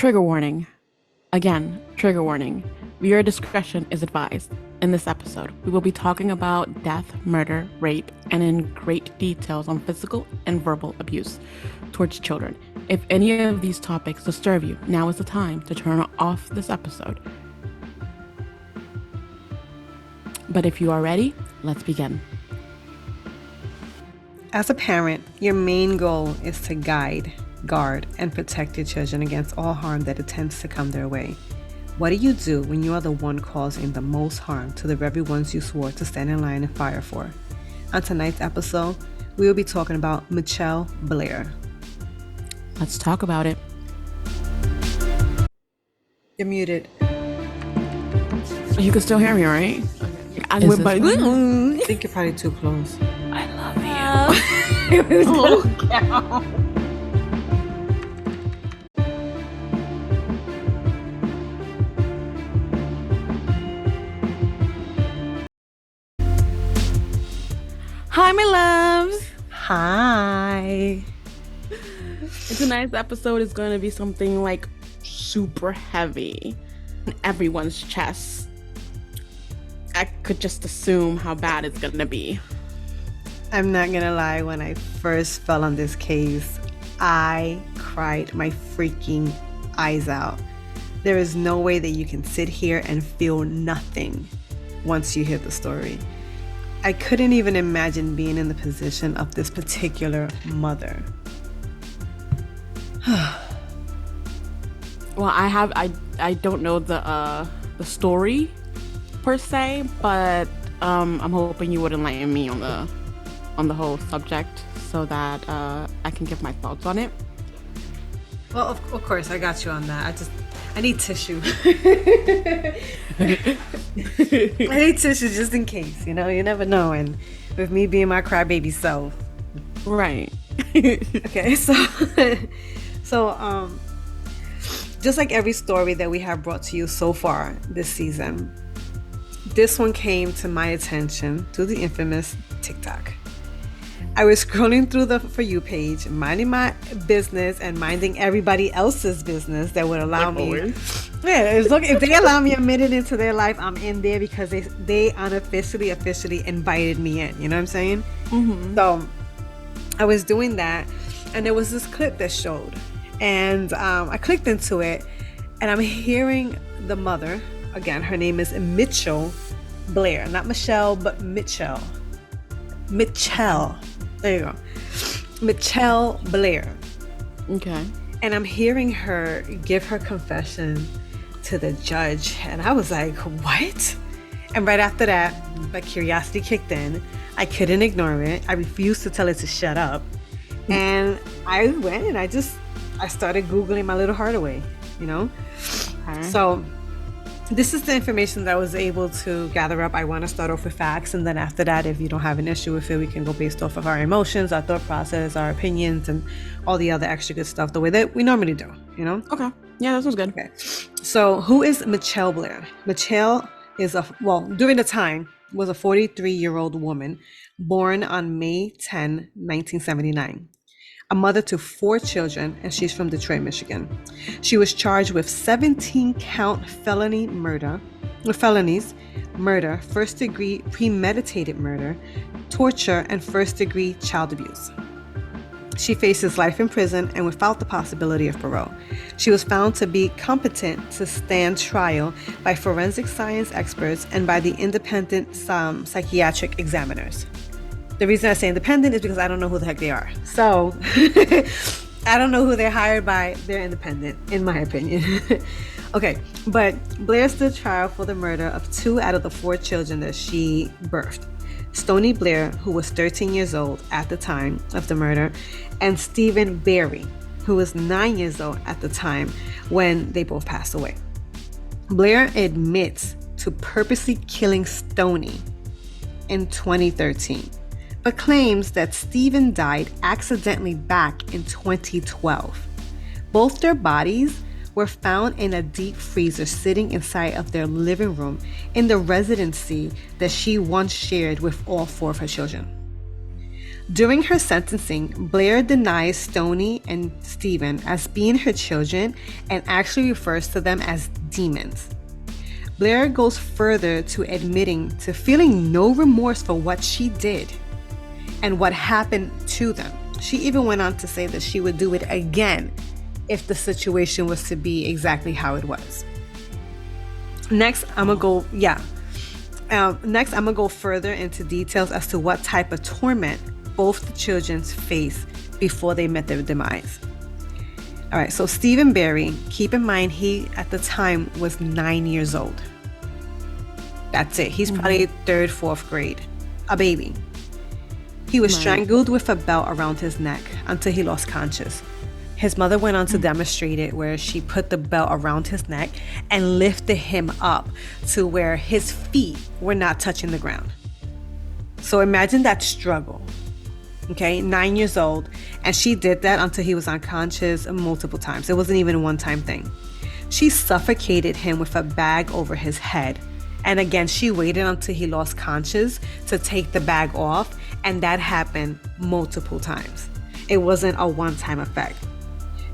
Trigger warning. Again, trigger warning. Viewer discretion is advised. In this episode, we will be talking about death, murder, rape, and in great details on physical and verbal abuse towards children. If any of these topics disturb you, now is the time to turn off this episode. But if you are ready, let's begin. As a parent, your main goal is to guide, guard, and protect your children against all harm that attempts to come their way. What do you do when you are the one causing the most harm to the very ones you swore to stand in line and fire for? On tonight's episode, we will be talking about Mitchelle Blair. Let's talk about it. You're muted. You can still hear me, right? I I think you're probably too close. I love you. Hi, my loves. Hi. Tonight's episode is going to be something like super heavy on everyone's chest. I could just assume how bad it's going to be. I'm not gonna lie, when I first fell on this case, I cried my freaking eyes out. There is no way that you can sit here and feel nothing once you hear the story. I couldn't even imagine being in the position of this particular mother. Well, I don't know the story per se, but I'm hoping you would enlighten me on the whole subject so that I can give my thoughts on it. Well, of course, I got you on that. I need tissue. I need tissue just in case, you never know. And with me being my crybaby self. Right. Okay, so just like every story that we have brought to you so far this season, this one came to my attention through the infamous TikTok. I was scrolling through the For You page, minding my business and minding everybody else's business that would allow me. Yeah, look, if they allow me a minute into their life, I'm in there because they officially invited me in. You know what I'm saying? Mm-hmm. So I was doing that, and there was this clip that showed, and I clicked into it, and I'm hearing the mother. Again, her name is Mitchelle Blair, not Michelle, but Mitchelle. There you go. Mitchelle Blair. Okay. And I'm hearing her give her confession to the judge. And I was like, what? And right after that, my curiosity kicked in. I couldn't ignore it. I refused to tell it to shut up. And I went and I started Googling my little heart away, Okay. So this is the information that I was able to gather up. I want to start off with facts, and then after that, if you don't have an issue with it, we can go based off of our emotions, our thought process, our opinions, and all the other extra good stuff the way that we normally do, Okay. Yeah, that sounds good. Okay. So who is Mitchelle Blair? Mitchelle is during the time, was a 43-year-old woman born on May 10, 1979. A mother to 4 children, and she's from Detroit, Michigan. She was charged with 17-count felonies, murder, first-degree premeditated murder, torture, and first-degree child abuse. She faces life in prison and without the possibility of parole. She was found to be competent to stand trial by forensic science experts and by the independent psychiatric examiners. The reason I say independent is because I don't know who the heck they are. So I don't know who they're hired by. They're independent, in my opinion. Okay, but Blair stood trial for the murder of 2 out of the 4 children that she birthed. Stoney Blair, who was 13 years old at the time of the murder, and Stephen Berry, who was 9 years old at the time when they both passed away. Blair admits to purposely killing Stoney in 2013. But claims that Stephen died accidentally back in 2012. Both their bodies were found in a deep freezer sitting inside of their living room in the residency that she once shared with all 4 of her children. During her sentencing, Blair denies Stoney and Stephen as being her children and actually refers to them as demons. Blair goes further to admitting to feeling no remorse for what she did and what happened to them. She even went on to say that she would do it again if the situation was to be exactly how it was. Next, I'm gonna go further into details as to what type of torment both the children faced before they met their demise. All right, so Stephen Barry, keep in mind he at the time was 9 years old. That's it. He's probably third, fourth grade, a baby. He was strangled with a belt around his neck until he lost conscious. His mother went on to demonstrate it, where she put the belt around his neck and lifted him up to where his feet were not touching the ground. So imagine that struggle. Okay, 9 years old, and she did that until he was unconscious multiple times. It wasn't even a one-time thing. She suffocated him with a bag over his head. And again, she waited until he lost conscious to take the bag off, and that happened multiple times. It wasn't a one-time effect.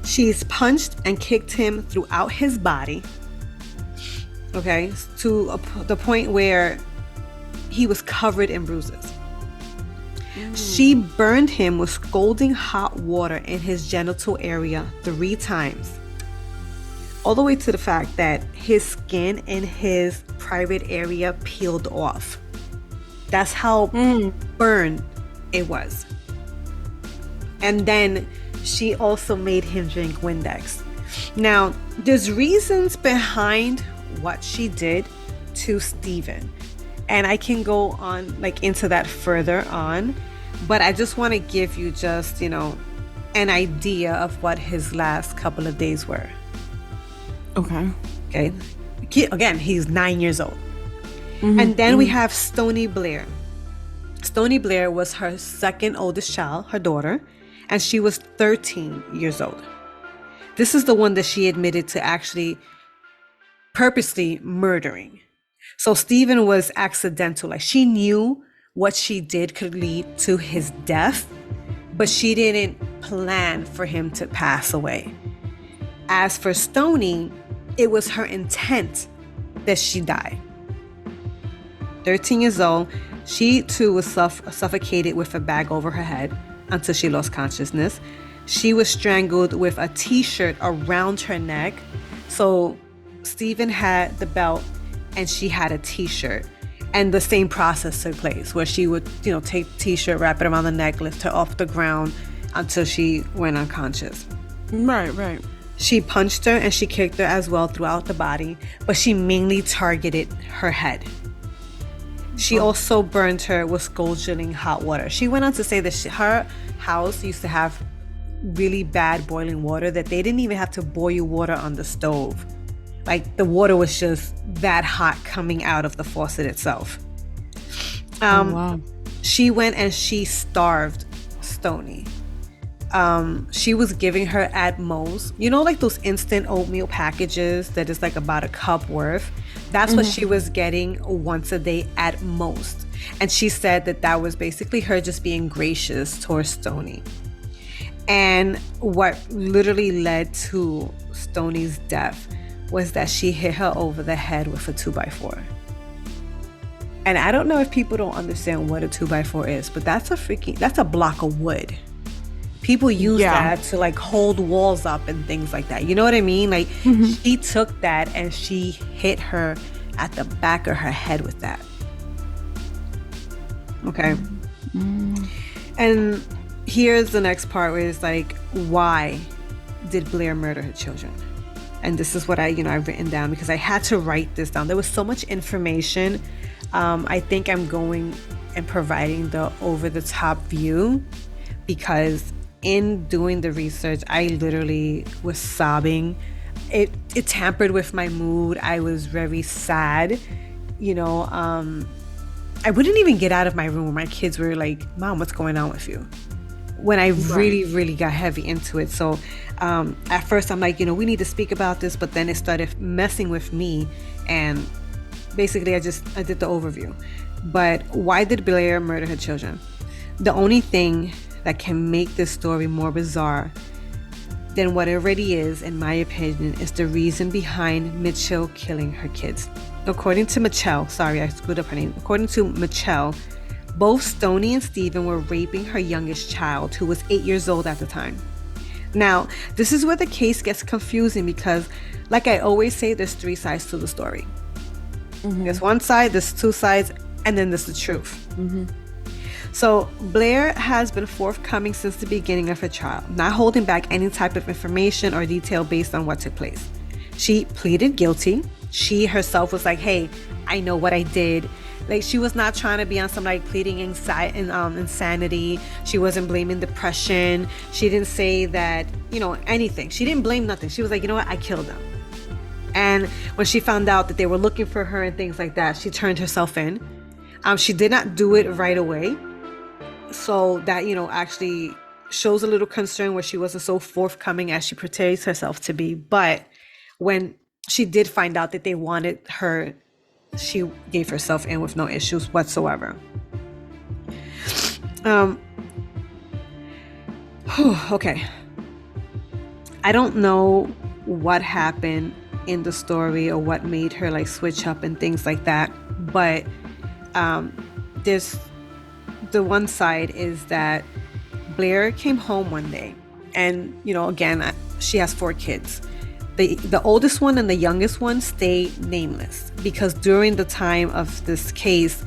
She's punched and kicked him throughout his body, okay, to the point where he was covered in bruises. She burned him with scalding hot water in his genital area 3 times. All the way to the fact that his skin in his private area peeled off. That's how burned it was. And then she also made him drink Windex. Now, there's reasons behind what she did to Stephen. And I can go on into that further on, but I just want to give you just, an idea of what his last couple of days were. Okay. Again, he's 9 years old. And then we have Stoney Blair. Stoney Blair was her second oldest child, her daughter, and she was 13 years old. This is the one that she admitted to actually purposely murdering. So Stephen was accidental. She knew what she did could lead to his death, but she didn't plan for him to pass away. As for Stoney, it was her intent that she die. 13 years old, she too was suffocated with a bag over her head until she lost consciousness. She was strangled with a t-shirt around her neck. So Stephen had the belt and she had a t-shirt, and the same process took place where she would take the t-shirt, wrap it around the neck, lift her off the ground until she went unconscious. Right. She punched her and she kicked her as well throughout the body, but she mainly targeted her head. She also burned her with scalding hot water. She went on to say that her house used to have really bad boiling water, that they didn't even have to boil water on the stove. The water was just that hot coming out of the faucet itself. Wow. She went and she starved Stoney. She was giving her at most, those instant oatmeal packages that is about a cup worth. That's what she was getting once a day at most. And she said that was basically her just being gracious towards Stoney. And what literally led to Stoney's death was that she hit her over the head with a 2x4. And I don't know if people don't understand what a 2x4 is, but that's a block of wood. People use that to hold walls up and things like that. You know what I mean? She took that and she hit her at the back of her head with that. Okay. And here's the next part where it's why did Blair murder her children? And this is what I've written down because I had to write this down. There was so much information. I think I'm going and providing the over-the-top view because in doing the research, I literally was sobbing. It tampered with my mood. I was very sad. I wouldn't even get out of my room when my kids were like, "Mom, what's going on with you?" When I really got heavy into it. So at first I'm like, we need to speak about this, but then it started messing with me, and basically I did the overview. But why did Blair murder her children? The only thing that can make this story more bizarre than what it already is, in my opinion, is the reason behind Mitchell killing her kids. According to Mitchelle, sorry, I screwed up her name. According to Mitchelle, both Stoney and Stephen were raping her youngest child, who was 8 years old at the time. Now, this is where the case gets confusing because, like I always say, there's 3 sides to the story. There's one side, there's 2 sides, and then there's the truth. So Blair has been forthcoming since the beginning of her trial, not holding back any type of information or detail based on what took place. She pleaded guilty. She herself was like, hey, I know what I did. Like, she was not trying to be on some like pleading insanity. She wasn't blaming depression. She didn't say that, anything. She didn't blame nothing. She was like, you know what? I killed them. And when she found out that they were looking for her and things like that, she turned herself in. She did not do it right away. So that, actually shows a little concern where she wasn't so forthcoming as she portrays herself to be. But when she did find out that they wanted her, she gave herself in with no issues whatsoever. Okay. I don't know what happened in the story or what made her like switch up and things like that. But there's the one side is that Blair came home one day and, again, she has 4 kids. The oldest one and the youngest one stay nameless because during the time of this case,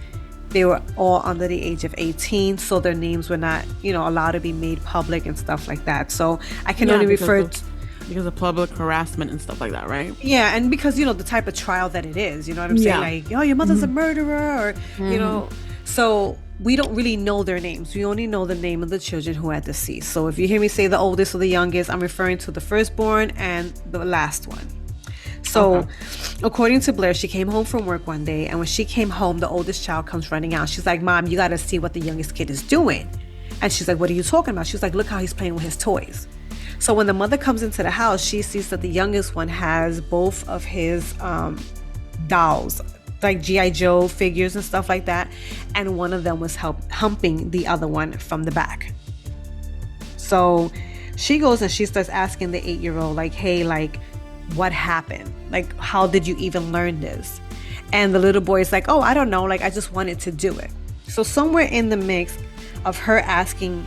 they were all under the age of 18. So their names were not, allowed to be made public and stuff like that. So I can only refer to... Because of public harassment and stuff like that, right? Yeah, and because, the type of trial that it is, you know what I'm saying? Like, your mother's a murderer, or, so we don't really know their names. We only know the name of the children who are deceased. So if you hear me say the oldest or the youngest, I'm referring to the firstborn and the last one. So according to Blair, she came home from work one day, and when she came home, the oldest child comes running out. She's like, Mom, you got to see what the youngest kid is doing. And she's like, what are you talking about? She's like, look how he's playing with his toys. So when the mother comes into the house, she sees that the youngest one has both of his dolls, like G.I. Joe figures and stuff like that. And one of them was humping the other one from the back. So she goes and she starts asking the 8-year-old, like, hey, like, what happened? Like, how did you even learn this? And the little boy is like, oh, I don't know. Like, I just wanted to do it. So somewhere in the mix of her asking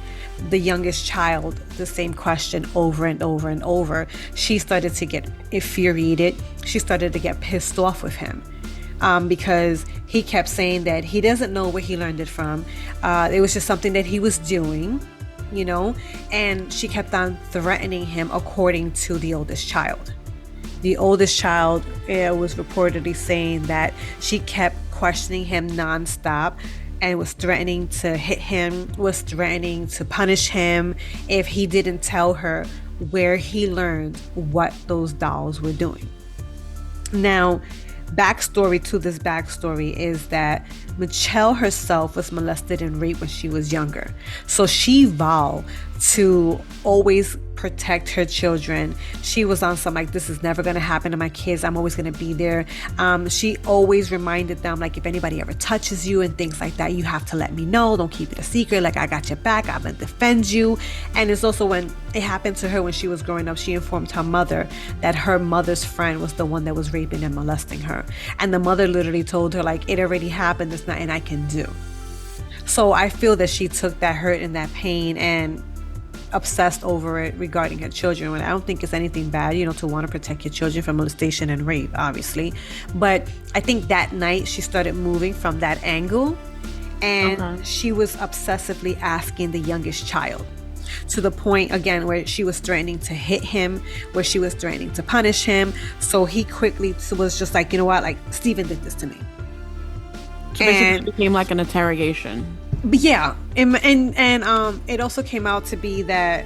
the youngest child the same question over and over and over, she started to get infuriated. She started to get pissed off with him because he kept saying that he doesn't know where he learned it from. It was just something that he was doing, and she kept on threatening him according to the oldest child. The oldest child was reportedly saying that she kept questioning him nonstop and was threatening to hit him, was threatening to punish him if he didn't tell her where he learned what those dolls were doing. Now, backstory to this backstory is that Mitchelle herself was molested and raped when she was younger. So she vowed to always protect her children. She was on some like, this is never going to happen to my kids. I'm always going to be there. She always reminded them, like, if anybody ever touches you and things like that, you have to let me know. Don't keep it a secret. Like, I got your back. I'm going to defend you. And it's also when it happened to her when she was growing up, she informed her mother that her mother's friend was the one that was raping and molesting her. And the mother literally told her, like, it already happened. There's nothing I can do. So I feel that she took that hurt and that pain and obsessed over it regarding her children. And I don't think it's anything bad, to want to protect your children from molestation and rape, obviously. But I think that night she started moving from that angle, and she was obsessively asking the youngest child to the point, again, where she was threatening to hit him, where she was threatening to punish him. So he quickly was just like, you know what, like, Stephen did this to me. So basically it became like an interrogation. But yeah, and it also came out to be that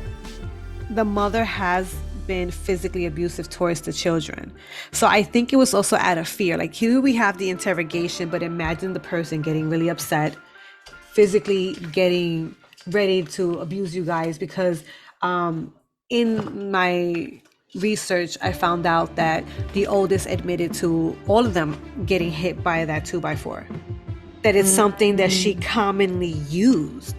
the mother has been physically abusive towards the children. So I think it was also out of fear. Like, here we have the interrogation, but imagine the person getting really upset, physically getting ready to abuse you guys, because in my research, I found out that the oldest admitted to all of them getting hit by that 2x4. That it's something that she commonly used.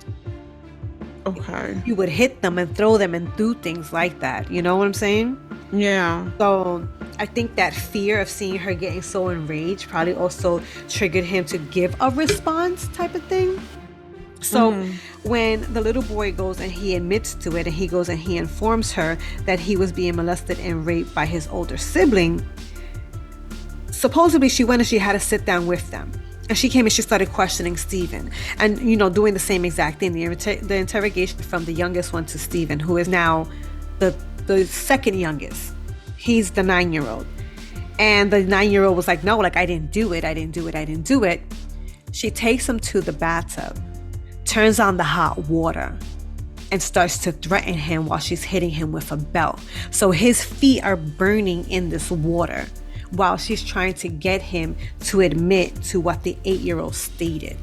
Okay. He would hit them and throw them and do things like that. You know what I'm saying? Yeah. So I think that fear of seeing her getting so enraged probably also triggered him to give a response type of thing. So when the little boy goes and he admits to it, and he goes and he informs her that he was being molested and raped by his older sibling, supposedly she went and she had to sit down with them. And she came and she started questioning Stephen and, doing the same exact thing. The interrogation from the youngest one to Stephen, who is now the second youngest. He's the 9-year-old. And the 9-year-old was like, no, like, I didn't do it. She takes him to the bathtub, turns on the hot water, and starts to threaten him while she's hitting him with a belt. So his feet are burning in this water while she's trying to get him to admit to what the 8-year-old stated.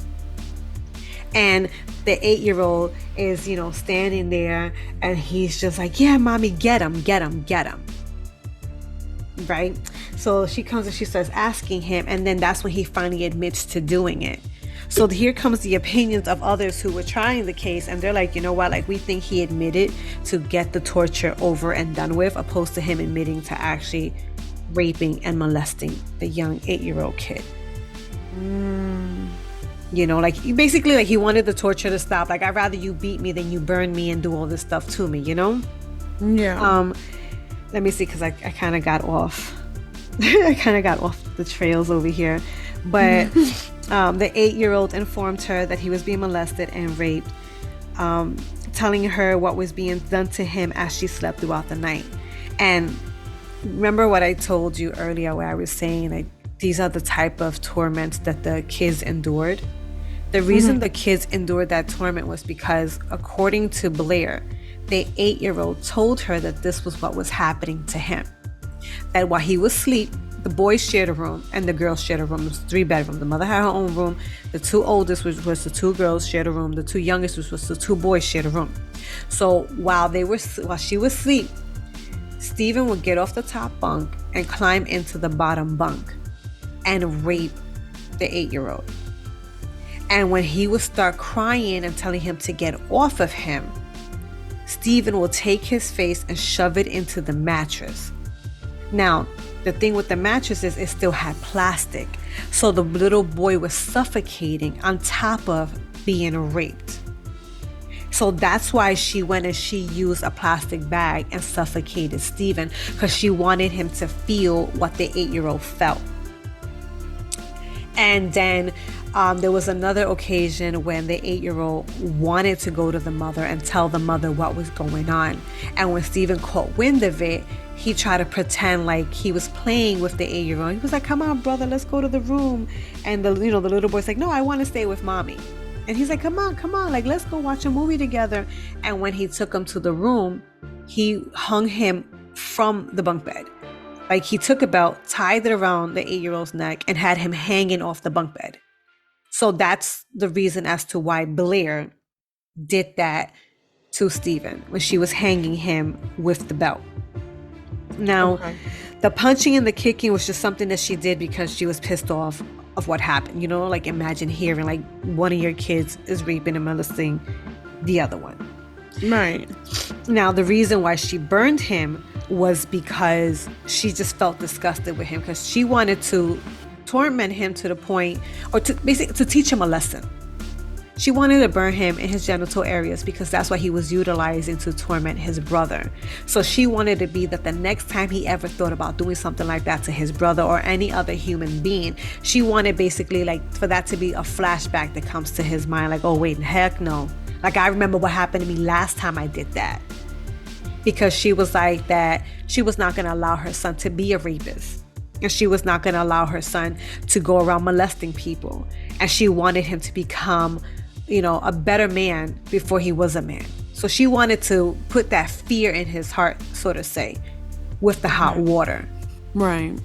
And the 8-year-old is, standing there, and he's just like, yeah, mommy, get him. Right? So she comes and she starts asking him, and then that's when he finally admits to doing it. So here comes the opinions of others who were trying the case, and they're like, you know what, like, we think he admitted to get the torture over and done with, opposed to him admitting to actually raping and molesting the young 8-year-old kid. Like, basically, like, he wanted the torture to stop. Like, I'd rather you beat me than you burn me and do all this stuff to me, Yeah. Let me see, because I kind of got off. I kind of got off the trails over here. But the 8-year-old informed her that he was being molested and raped, telling her what was being done to him as she slept throughout the night. And remember what I told you earlier, where I was saying, like, these are the type of torments that the kids endured. The reason the kids endured that torment was because, according to Blair, the 8-year-old told her that this was what was happening to him. That while he was asleep, the boys shared a room and the girls shared a room. It was 3 bedrooms. The mother had her own room. The 2 oldest was the 2 girls shared a room. The 2 youngest was the 2 boys shared a room. So while she was asleep, Stephen would get off the top bunk and climb into the bottom bunk and rape the 8-year-old. And when he would start crying and telling him to get off of him, Stephen will take his face and shove it into the mattress. Now, the thing with the mattress is it still had plastic. So the little boy was suffocating on top of being raped. So that's why she went and she used a plastic bag and suffocated Stephen, because she wanted him to feel what the 8-year-old felt. And then there was another occasion when the 8-year-old wanted to go to the mother and tell the mother what was going on. And when Stephen caught wind of it, he tried to pretend like he was playing with the 8-year-old. He was like, come on, brother, let's go to the room. And the little boy's like, no, I want to stay with mommy. And he's like, come on, like, let's go watch a movie together. And when he took him to the room, he hung him from the bunk bed. Like, he took a belt, tied it around the 8-year-old's neck, and had him hanging off the bunk bed. So that's the reason as to why Blair did that to Stephen, when she was hanging him with the belt. Now, the punching and the kicking was just something that she did because she was pissed off of what happened. Like, imagine hearing, like, one of your kids is raping and molesting the other one. Right. Now, the reason why she burned him was because she just felt disgusted with him, because she wanted to torment him to the point, or to basically to teach him a lesson. She wanted to burn him in his genital areas because that's what he was utilizing to torment his brother. So she wanted to be that the next time he ever thought about doing something like that to his brother or any other human being, she wanted basically, like, for that to be a flashback that comes to his mind, like, oh wait, heck no. Like, I remember what happened to me last time I did that. Because she was like that, she was not going to allow her son to be a rapist. And she was not going to allow her son to go around molesting people. And she wanted him to become, a better man before he was a man. So she wanted to put that fear in his heart, so to say, with the hot water. Right.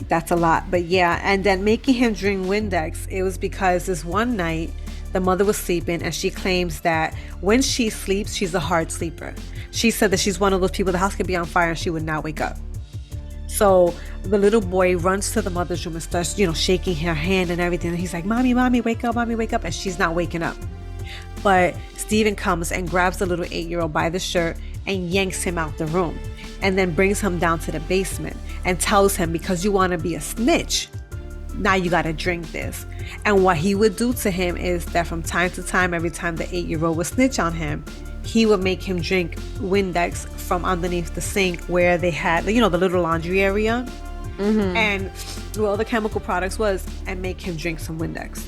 That's a lot. But yeah, and then making him drink Windex, it was because this one night, the mother was sleeping, and she claims that when she sleeps, she's a hard sleeper. She said that she's one of those people, the house could be on fire and she would not wake up. So the little boy runs to the mother's room and starts, shaking her hand and everything. And he's like, mommy, wake up, mommy, wake up. And she's not waking up. But Steven comes and grabs the little 8-year-old by the shirt and yanks him out the room, and then brings him down to the basement and tells him, because you want to be a snitch, now you got to drink this. And what he would do to him is that from time to time, every time the 8-year-old would snitch on him, he would make him drink Windex from underneath the sink where they had, the little laundry area, and where all the chemical products was, and make him drink some Windex.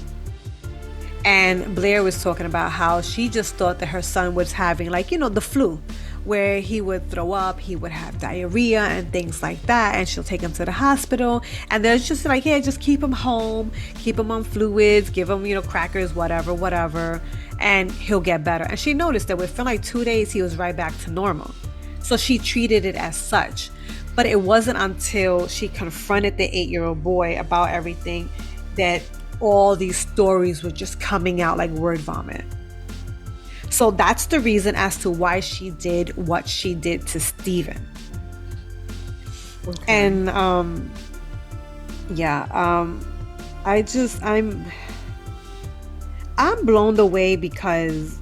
And Blair was talking about how she just thought that her son was having the flu, where he would throw up, he would have diarrhea and things like that, and she'll take him to the hospital, and they're just like, yeah, just keep him home, keep him on fluids, give him crackers, whatever, and he'll get better. And she noticed that within 2 days he was right back to normal, so she treated it as such. But it wasn't until she confronted the 8-year-old boy about everything that all these stories were just coming out like word vomit. So that's the reason as to why she did what she did to Steven. Okay. And I'm blown away because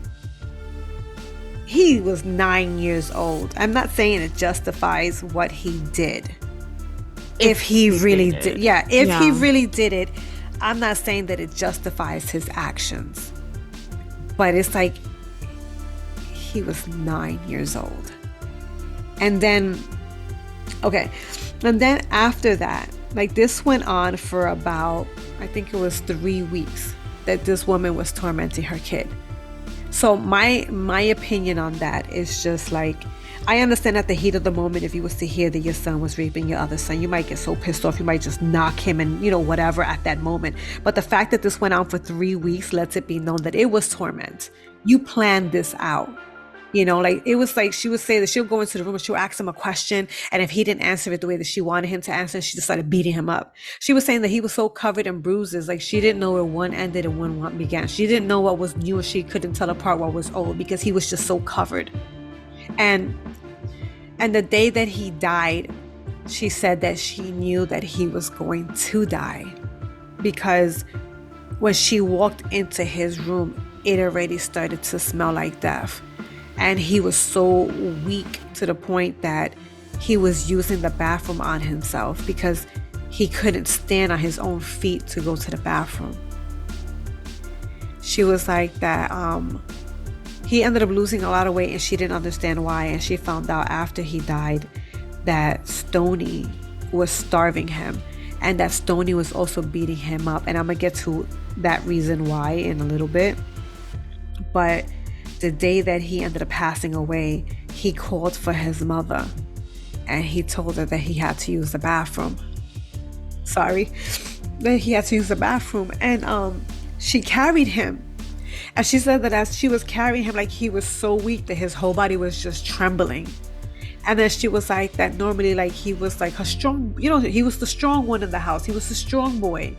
he was 9 years old. I'm not saying it justifies what he did. If he really did. Yeah, if he really did it, I'm not saying that it justifies his actions. But it's like, he was 9 years old. And then after that, this went on for about, I think it was 3 weeks that this woman was tormenting her kid. So my opinion on that is just I understand at the heat of the moment, if you was to hear that your son was raping your other son, you might get so pissed off, you might just knock him and whatever at that moment. But the fact that this went on for 3 weeks lets it be known that it was torment. You planned this out. It was she would say that she'll go into the room and she'll ask him a question, and if he didn't answer it the way that she wanted him to answer, she just started beating him up. She was saying that he was so covered in bruises, she didn't know where one ended and one began. She didn't know what was new, and she couldn't tell apart what was old because he was just so covered. And the day that he died, she said that she knew that he was going to die, because when she walked into his room, it already started to smell like death. And he was so weak to the point that he was using the bathroom on himself because he couldn't stand on his own feet to go to the bathroom. She was like that. He ended up losing a lot of weight, and she didn't understand why. And she found out after he died that Stoney was starving him, and that Stoney was also beating him up. And I'm going to get to that reason why in a little bit. But the day that he ended up passing away, he called for his mother, and he told her that he had to use the bathroom. That he had to use the bathroom. And she carried him. And she said that as she was carrying him, he was so weak that his whole body was just trembling. And then she was like that normally, he was her strong, he was the strong one in the house. He was the strong boy.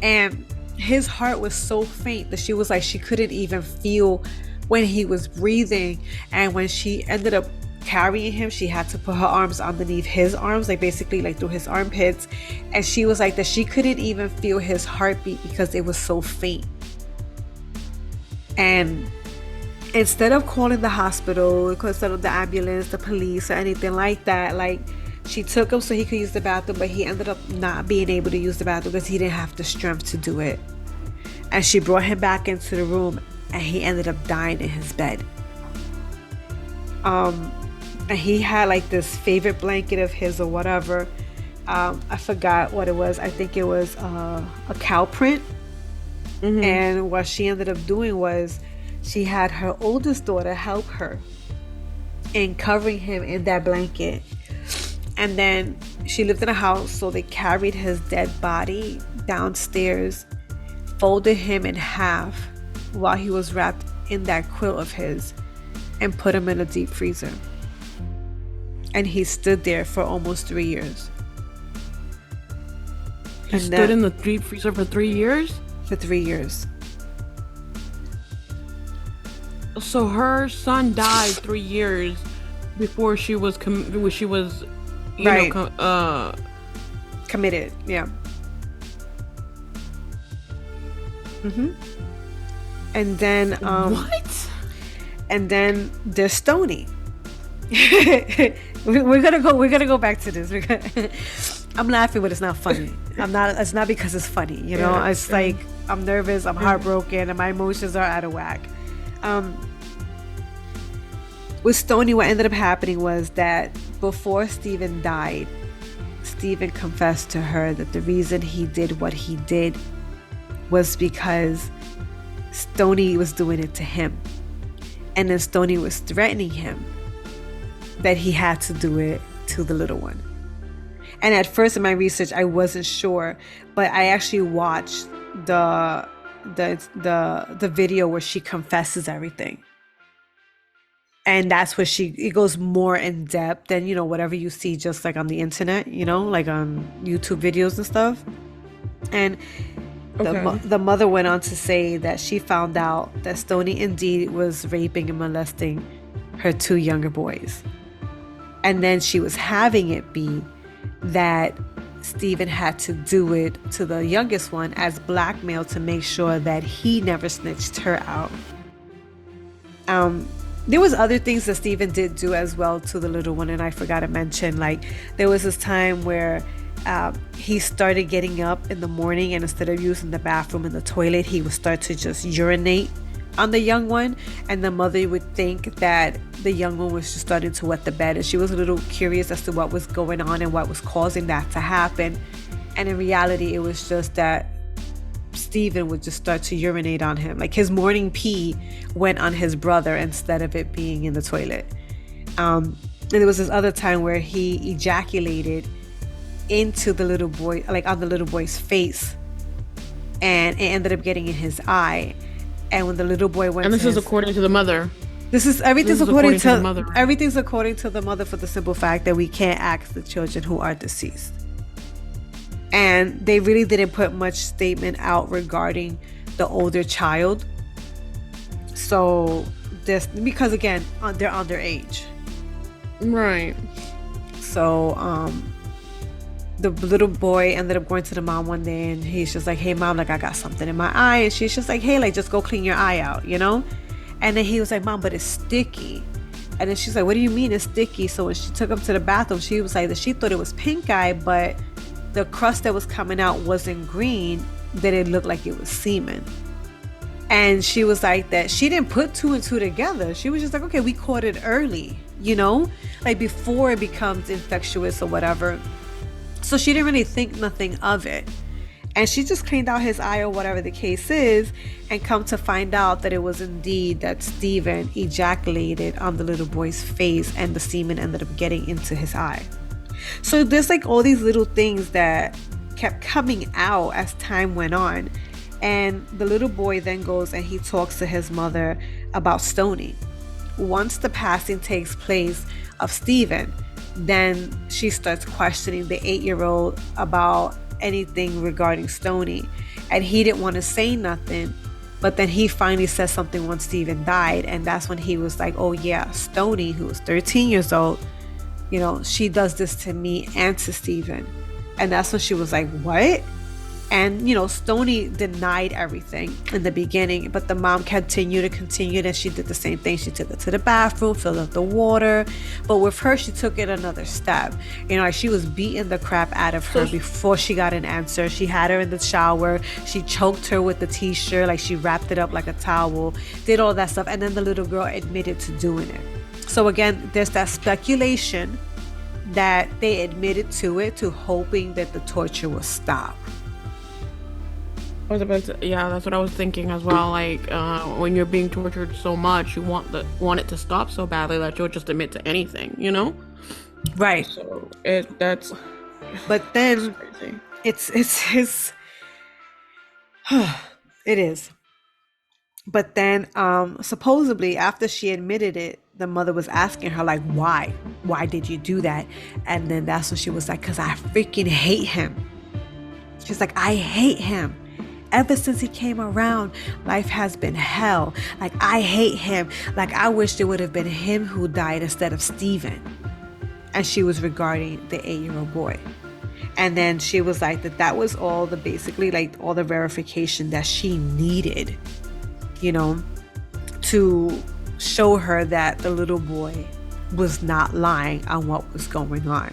And his heart was so faint that she was she couldn't even feel when he was breathing. And when she ended up carrying him, she had to put her arms underneath his arms, basically through his armpits. And she was that she couldn't even feel his heartbeat because it was so faint. And instead of calling the hospital, instead of the ambulance, the police, or anything like that, she took him so he could use the bathroom, but he ended up not being able to use the bathroom because he didn't have the strength to do it. And she brought him back into the room, and he ended up dying in his bed. And he had this favorite blanket of his or whatever. I forgot what it was. I think it was a cow print. Mm-hmm. And what she ended up doing was she had her oldest daughter help her in covering him in that blanket. And then she lived in a house, so they carried his dead body downstairs, folded him in half while he was wrapped in that quilt of his, and put him in a deep freezer. And he stood there for almost 3 years. He stood in the deep freezer for 3 years? For 3 years. So her son died 3 years before she was committed. Yeah. And then What? and then there's Stoney. We're gonna go back to this. I'm laughing, but it's not funny. It's not because it's funny, you know. Yeah, it's like I'm nervous, I'm heartbroken, and my emotions are out of whack. With Stoney, what ended up happening was that before Stephen died, Stephen confessed to her that the reason he did what he did was because Stoney was doing it to him. And then Stoney was threatening him that he had to do it to the little one. And at first in my research, I wasn't sure, but I actually watched the video where she confesses everything. And that's where it goes more in depth than, you know, whatever you see just like on the internet, you know, like on YouTube videos and stuff. And the mother went on to say that she found out that Stoney indeed was raping and molesting her 2 younger boys. And then she was having it be that Stephen had to do it to the youngest one as blackmail to make sure that he never snitched her out. There was other things that Stephen did do as well to the little one, and I forgot to mention, like there was this time where he started getting up in the morning, and instead of using the bathroom and the toilet, he would start to just urinate on the young one, and the mother would think that the young one was just starting to wet the bed, and she was a little curious as to what was going on and what was causing that to happen. And in reality, it was just that Stephen would just start to urinate on him, like his morning pee went on his brother instead of it being in the toilet. And there was this other time where he ejaculated into the little boy, like on the little boy's face, and it ended up getting in his eye. And when the little boy went, and this is according to the mother. Everything's according to the mother, for the simple fact that we can't ask the children who are deceased. And they really didn't put much statement out regarding the older child. So this, because again, they're underage. Right. So the little boy ended up going to the mom one day, and he's just like, hey mom, like I got something in my eye. And she's just like, hey, like just go clean your eye out, you know? And then he was like, mom, but it's sticky. And then she's like, what do you mean it's sticky? So when she took him to the bathroom, she was like that she thought it was pink eye, but the crust that was coming out wasn't green, that it looked like it was semen. And she was like that she didn't put 2 and 2 together. She was just like, okay, we caught it early, you know, like before it becomes infectious or whatever. So she didn't really think nothing of it. And she just cleaned out his eye or whatever the case is, and come to find out that it was indeed that Stephen ejaculated on the little boy's face, and the semen ended up getting into his eye. So there's like all these little things that kept coming out as time went on. And the little boy then goes and he talks to his mother about Stoney. Once the passing takes place of Stephen, then she starts questioning the 8-year-old about anything regarding Stoney. And he didn't want to say nothing, but then he finally said something once Stephen died. And that's when he was like, oh yeah, Stoney, who was 13 years old, you know, she does this to me and to Stephen. And that's when she was like, what? And, you know, Stoney denied everything in the beginning, but the mom continued and she did the same thing. She took it to the bathroom, filled up the water. But with her, she took it another step. You know, like she was beating the crap out of her before she got an answer. She had her in the shower. She choked her with the t-shirt, like she wrapped it up like a towel, did all that stuff. And then the little girl admitted to doing it. So again, there's that speculation that they admitted to it, to hoping that the torture will stop. Yeah, that's what I was thinking as well. Like when you're being tortured so much, you want it to stop so badly that you'll just admit to anything, you know? Right. So but then crazy. it's it is. But then supposedly after she admitted it, the mother was asking her like, why did you do that? And then that's when she was like, because I freaking hate him. She's like, I hate him. Ever since he came around, life has been hell. Like, I hate him. Like, I wish it would have been him who died instead of Stephen. And she was regarding the 8-year-old boy. And then she was like that was all the basically like all the verification that she needed you know, to show her that the little boy was not lying on what was going on.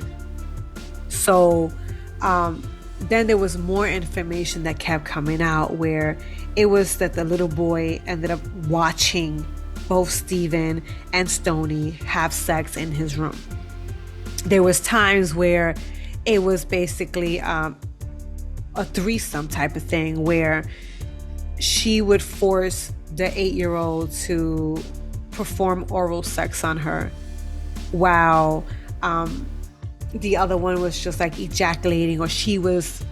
So then there was more information that kept coming out where it was that the little boy ended up watching both Stephen and Stoney have sex in his room. There was times where it was basically a threesome type of thing where she would force the 8-year-old to perform oral sex on her while the other one was just like ejaculating, or she was,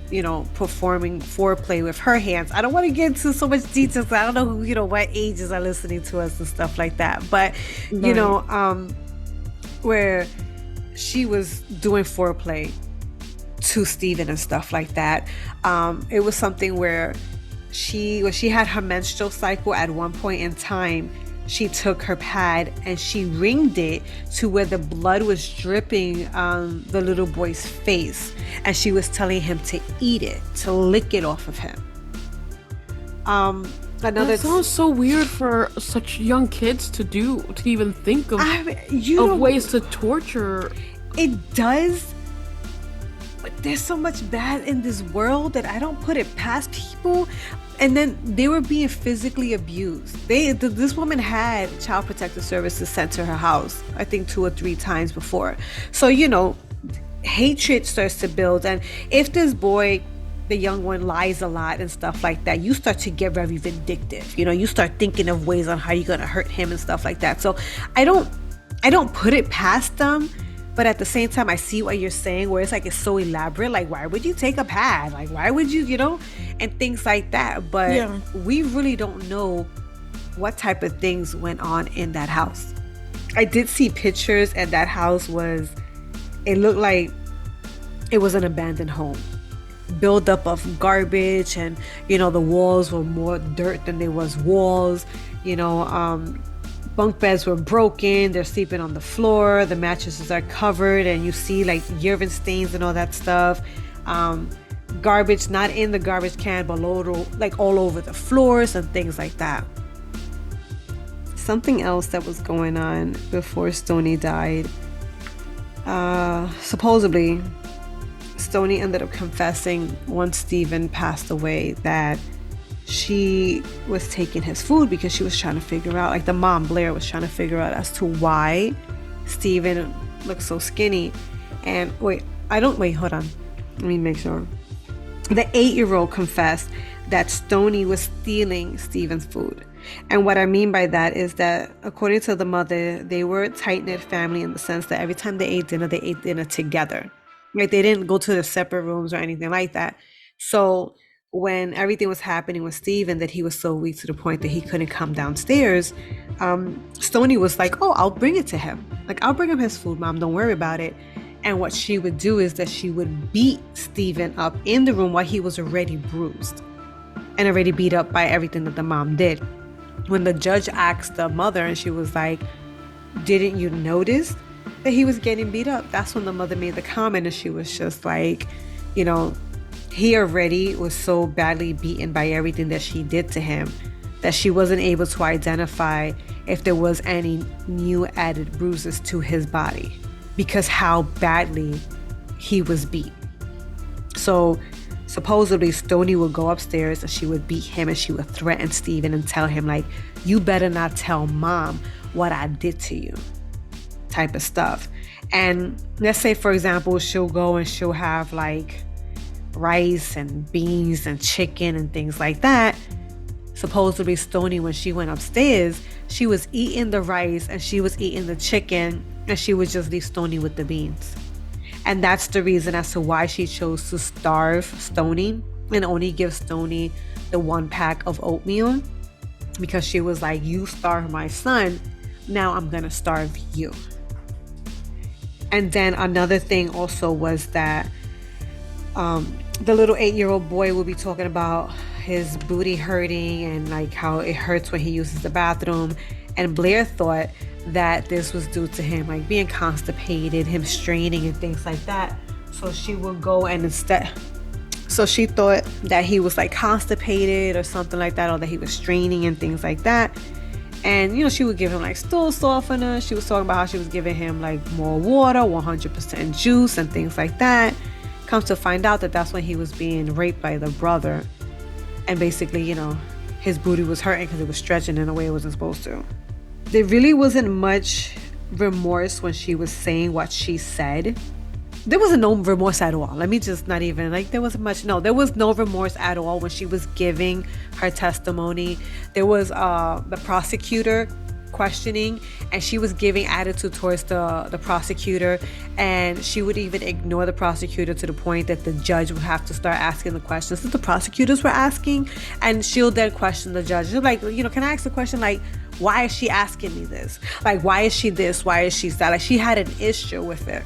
performing foreplay with her hands. I don't want to get into so much details. I don't know who, what ages are listening to us and stuff like that. But, where she was doing foreplay to Stephen and stuff like that. It was something where when she had her menstrual cycle at one point in time, she took her pad and she ringed it to where the blood was dripping on the little boy's face, and she was telling him to eat it, to lick it off of him. That sounds so weird for such young kids to do, to even think of, ways to torture. It does, but there's so much bad in this world that I don't put it past people. And then they were being physically abused. This woman had Child Protective Services sent to her house, I think 2 or 3 times before. So, hatred starts to build. And if this boy, the young one, lies a lot and stuff like that, you start to get very vindictive. You start thinking of ways on how you're going to hurt him and stuff like that. So I don't put it past them. But at the same time, I see what you're saying, where it's like it's so elaborate. Like, why would you take a pad? Like, why would you, and things like that. But we really don't know what type of things went on in that house. I did see pictures, and that house it looked like it was an abandoned home. Buildup of garbage, and, the walls were more dirt than there was walls, bunk beds were broken. They're sleeping on the floor. The mattresses are covered, and you see like urine stains and all that stuff. Garbage not in the garbage can, but all over the floors and things like that. Something else that was going on before Stoney died. Supposedly, Stoney ended up confessing once Stephen passed away that she was taking his food because she was trying to figure out, like the mom Blair was trying to figure out as to why Stephen looked so skinny. And hold on. Let me make sure. The 8-year-old confessed that Stoney was stealing Stephen's food. And what I mean by that is that, according to the mother, they were a tight-knit family in the sense that every time they ate dinner together. Right? They didn't go to their separate rooms or anything like that. So when everything was happening with Stephen, that he was so weak to the point that he couldn't come downstairs, Stoney was like, oh, I'll bring it to him. Like, I'll bring him his food, Mom. Don't worry about it. And what she would do is that she would beat Stephen up in the room while he was already bruised and already beat up by everything that the mom did. When the judge asked the mother, and she was like, didn't you notice that he was getting beat up? That's when the mother made the comment, and she was just like, he already was so badly beaten by everything that she did to him that she wasn't able to identify if there was any new added bruises to his body because how badly he was beat. So supposedly Stoney would go upstairs and she would beat him, and she would threaten Stephen and tell him, like, you better not tell Mom what I did to you, type of stuff. And let's say, for example, she'll go and she'll have like rice and beans and chicken and things like that. Supposedly Stoney, when she went upstairs, she was eating the rice and she was eating the chicken, and she would just leave Stoney with the beans. And that's the reason as to why she chose to starve Stoney and only give Stoney the 1 pack of oatmeal, because she was like, you starved my son, now I'm gonna starve you. And then another thing also was that the little 8-year-old boy will be talking about his booty hurting and like how it hurts when he uses the bathroom. And Blair thought that this was due to him like being constipated, him straining and things like that. So she would go and So she thought that he was like constipated or something like that, or that he was straining and things like that. And, she would give him like stool softener. She was talking about how she was giving him like more water, 100% juice and things like that. Comes to find out that that's when he was being raped by the brother. And basically, his booty was hurting because it was stretching in a way it wasn't supposed to. There really wasn't much remorse when she was saying what she said. There wasn't no remorse at all. Let me just not even, there wasn't much. No, there was no remorse at all when she was giving her testimony. There was the prosecutor questioning, and she was giving attitude towards the prosecutor, and she would even ignore the prosecutor to the point that the judge would have to start asking the questions that the prosecutors were asking, and she'll then question the judge. She'll be like, can I ask the question, why is she asking me this? Why is she this? Why is she that? She had an issue with it.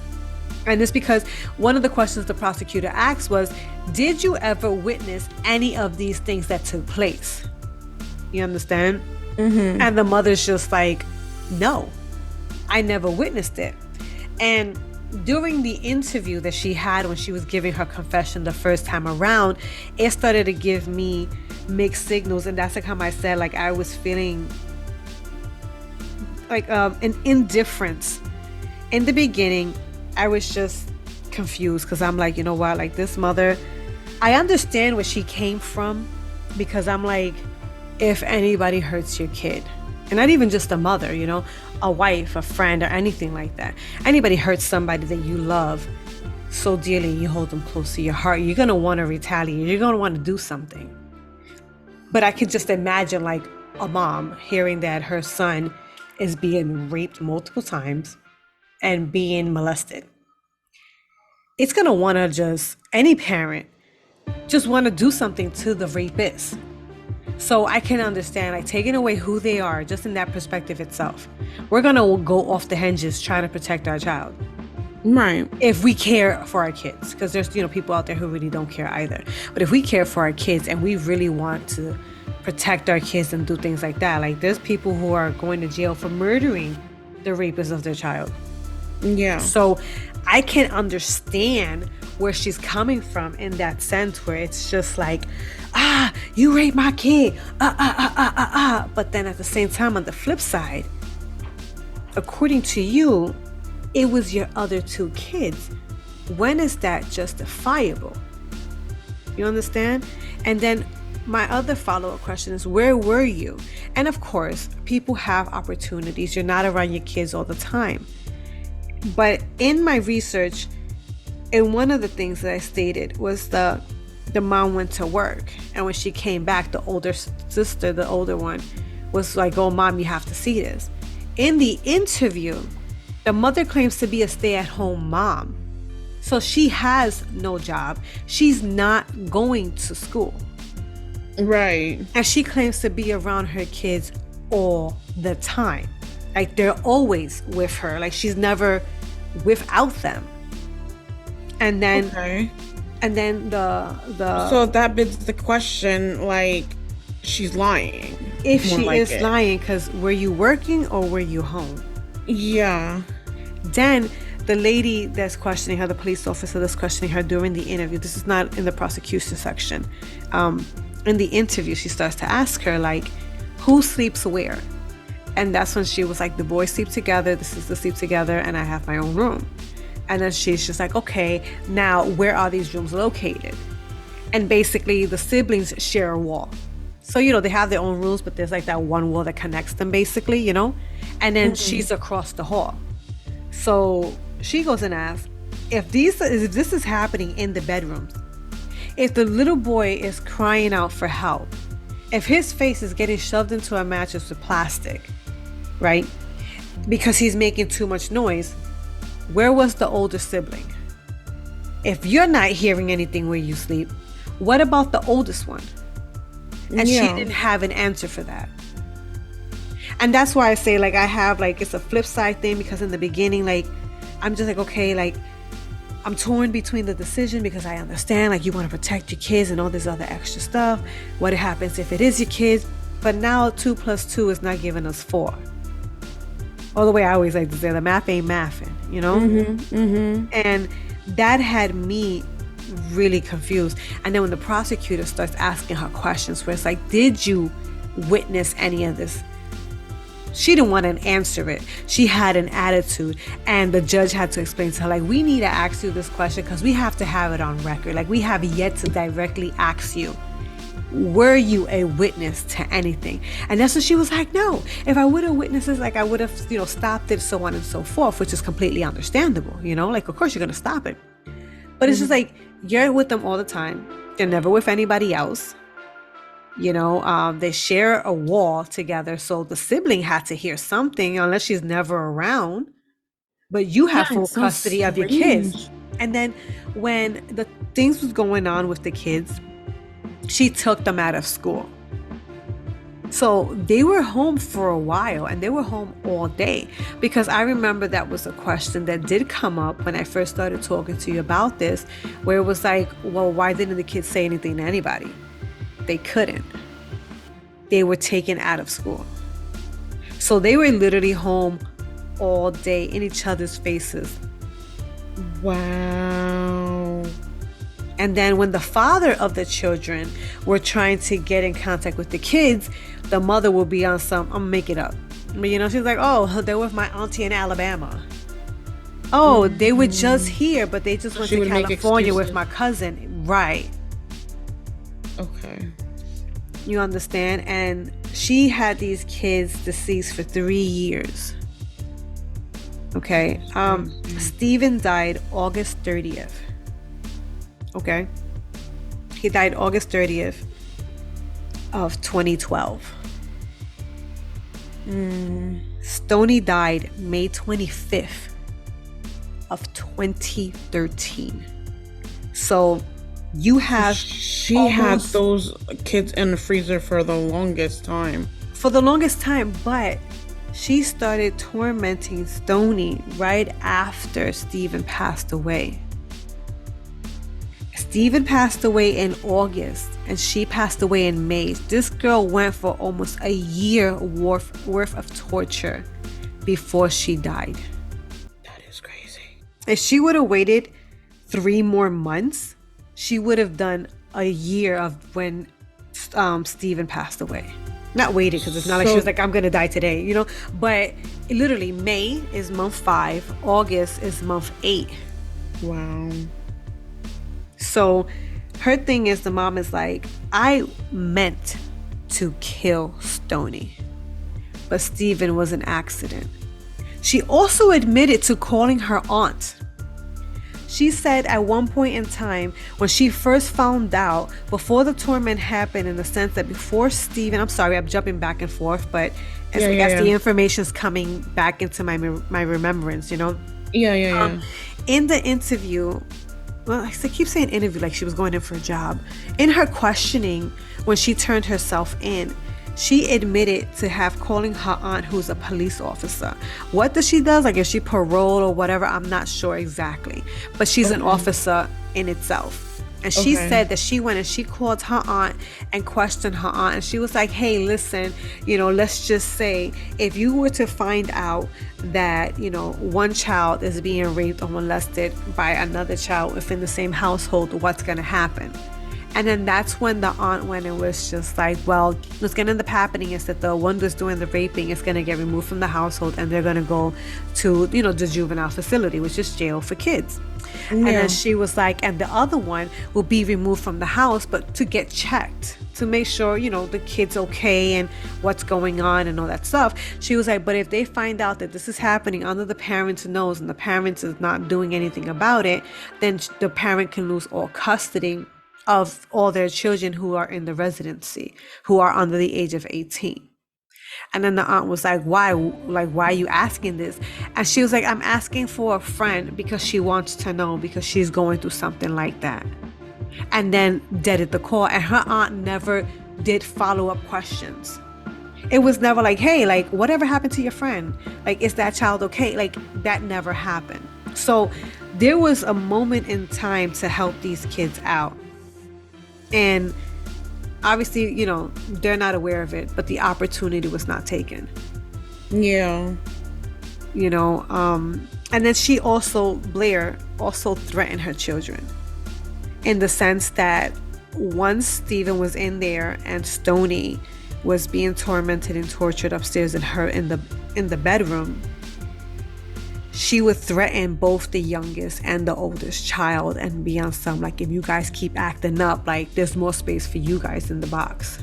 And it's because one of the questions the prosecutor asked was, did you ever witness any of these things that took place? You understand? Mm-hmm. And the mother's just like, no, I never witnessed it. And during the interview that she had when she was giving her confession the first time around, it started to give me mixed signals. And that's how I said, I was feeling an indifference. In the beginning, I was just confused because I'm like, this mother, I understand where she came from, because I'm like, if anybody hurts your kid, and not even just a mother, a wife, a friend, or anything like that, anybody hurts somebody that you love so dearly, you hold them close to your heart, you're going to want to retaliate, you're going to want to do something. But I could just imagine a mom hearing that her son is being raped multiple times and being molested. It's going to want to any parent just want to do something to the rapist. So I can understand, taking away who they are, just in that perspective itself. We're going to go off the hinges trying to protect our child. Right. If we care for our kids, because there's, people out there who really don't care either. But if we care for our kids and we really want to protect our kids and do things like that, there's people who are going to jail for murdering the rapist of their child. Yeah. So I can understand where she's coming from in that sense, where it's just you raped my kid. But then at the same time, on the flip side, according to you, it was your other two kids. When is that justifiable? You understand? And then my other follow-up question is, where were you? And of course, people have opportunities. You're not around your kids all the time. But in my research, and one of the things that I stated was the mom went to work, and when she came back, the older sister, the older one, was like, oh, Mom, you have to see this. In the interview, the mother claims to be a stay-at-home mom. So she has no job. She's not going to school. Right. And she claims to be around her kids all the time. They're always with her. She's never without them. And then, okay. And then the so that begs the question, she's lying. If she is lying, because were you working or were you home? Yeah. Then the lady that's questioning her, the police officer that's questioning her during the interview, this is not in the prosecution section. In the interview, she starts to ask her, who sleeps where? And that's when she was like, the boys sleep together, the sisters sleep together, and I have my own room. And then she's just like, okay, now where are these rooms located? And basically the siblings share a wall. So, they have their own rooms, but there's that one wall that connects them basically, And then she's across the hall. So she goes and asks, if this is happening in the bedrooms, if the little boy is crying out for help, if his face is getting shoved into a mattress with plastic, right? Because he's making too much noise, where was the older sibling? If you're not hearing anything where you sleep, what about the oldest one? And she didn't have an answer for that. And that's why I say, I have, it's a flip side thing, because in the beginning, I'm just okay, I'm torn between the decision, because I understand, you want to protect your kids and all this other extra stuff. What happens if it is your kids? But now 2 + 2 is not giving us 4. Or the way I always like to say, the math ain't mathing, Mm-hmm. Mm-hmm. And that had me really confused. And then when the prosecutor starts asking her questions, where it's like, did you witness any of this? She didn't want to answer it. She had an attitude, and the judge had to explain to her, like, we need to ask you this question because we have to have it on record. Like, we have yet to directly ask you, were you a witness to anything? And that's when she was like, no, if I would have witnessed this, like, I would have, stopped it, so on and so forth, which is completely understandable, like, of course you're going to stop it. But it's just like, you're with them all the time. They're never with anybody else. They share a wall together. So the sibling had to hear something, unless she's never around. But you have full custody of your kids. And then when the things was going on with the kids, she took them out of school. So they were home for a while, and they were home all day, because I remember that was a question that did come up when I first started talking to you about this, where it was like, well, why didn't the kids say anything to anybody? They couldn't. They were taken out of school. So they were literally home all day in each other's faces. Wow. And then when the father of the children were trying to get in contact with the kids, the mother will be on some, I'm gonna make it up. She's like, oh, they're with my auntie in Alabama. Oh, they were just here, but they just went to California with my cousin. Right. Okay. You understand? And she had these kids deceased for 3 years. Okay. Stephen died August 30th. Okay. He died August 30th of 2012. Stoney died May 25th of 2013. So you have... She had those kids in the freezer for the longest time. But she started tormenting Stoney right after Stephen passed away. Stephen passed away in August, and she passed away in May. This girl went for almost a year worth of torture before she died. That is crazy. If she would have waited 3 more months, she would have done a year of when Stephen passed away. Not waited, because it's not like she was like, I'm going to die today, But literally, May is month 5. August is month 8. Wow. So her thing is, the mom is like, I meant to kill Stoney, but Stephen was an accident. She also admitted to calling her aunt. She said at one point in time, when she first found out, before the torment happened, in the sense that before Stephen, I'm sorry, I'm jumping back and forth, but as the information's coming back into my remembrance, Yeah. In the interview, well, I keep saying interview like she was going in for a job. In her questioning, when she turned herself in, she admitted to have calling her aunt, who's a police officer. What does she does? Like, if she paroled or whatever, I'm not sure exactly. But she's an officer in itself. And she said that she went and she called her aunt and questioned her aunt. And she was like, hey, listen, let's just say if you were to find out that, one child is being raped or molested by another child within the same household, what's going to happen? And then that's when the aunt went and was just like, well, what's going to end up happening is that the one that's doing the raping is going to get removed from the household, and they're going to go to, the juvenile facility, which is jail for kids. Yeah. And then she was like, and the other one will be removed from the house, but to get checked, to make sure, the kid's okay and what's going on and all that stuff. She was like, but if they find out that this is happening under the parent's nose and the parent is not doing anything about it, then the parent can lose all custody of all their children who are in the residency, who are under the age of 18. And then the aunt was like, why are you asking this? And she was like, I'm asking for a friend because she wants to know, because she's going through something like that. And then deaded the call. And her aunt never did follow-up questions. It was never like, hey, like, whatever happened to your friend? Like, is that child okay? Like, that never happened. So there was a moment in time to help these kids out. And obviously, they're not aware of it, but the opportunity was not taken. Yeah. And then Blair also threatened her children. in the sense that once Stephen was in there and Stoney was being tormented and tortured upstairs in the bedroom, she would threaten both the youngest and the oldest child and be on some, like, if you guys keep acting up, like, there's more space for you guys in the box.